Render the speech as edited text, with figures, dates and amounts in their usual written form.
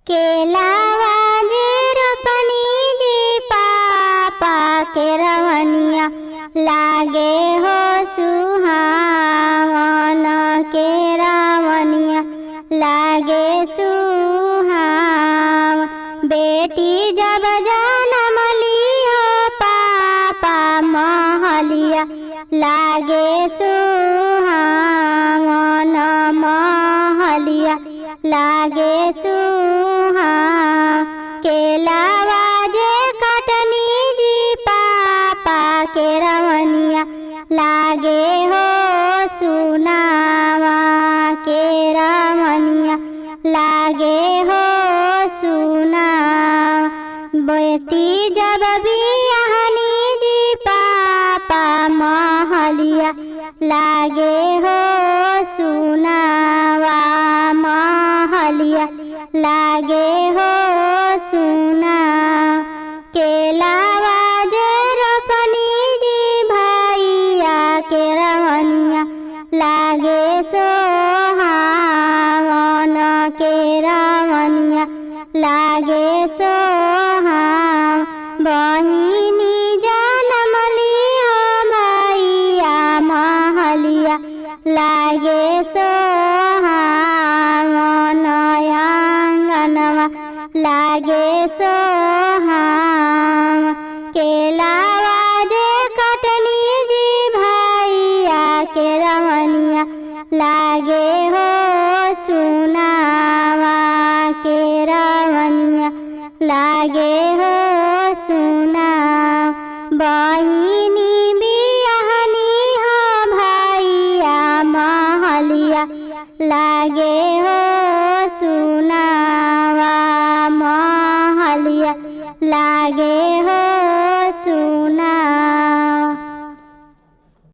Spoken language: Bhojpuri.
केलावा जे रोपनी जी पापा के रवनिया लागे हो सुहावन के रवनिया लागे सुहाव। बेटी जब जन्म ली हो पापा महलिया लागे सुहावन महलिया लागे सुहाव। केलावा जे कटनी जी पापा के रवनिया लागे हो सुनावा के रवनिया लागे हो सुना। बेटी जब बियाहनी जी पापा महलिया लागे हो सुनावा महलिया लागे हो सुना। केलावा जे रोपनी जी भैया के रवनिया लागे सोहावन के रवनिया लागे सोहाव। बहिनी जन्म ली हो भैया महलिया लागे सोहावन आंगनवा लागे सोहाव। केलावा जे कटनी जी भैया के रवनिया लागे हो सुनावा के रवनिया लागे हो सुना। बहिनी बियाहनी हो भैया महलिया लागे हो सुना।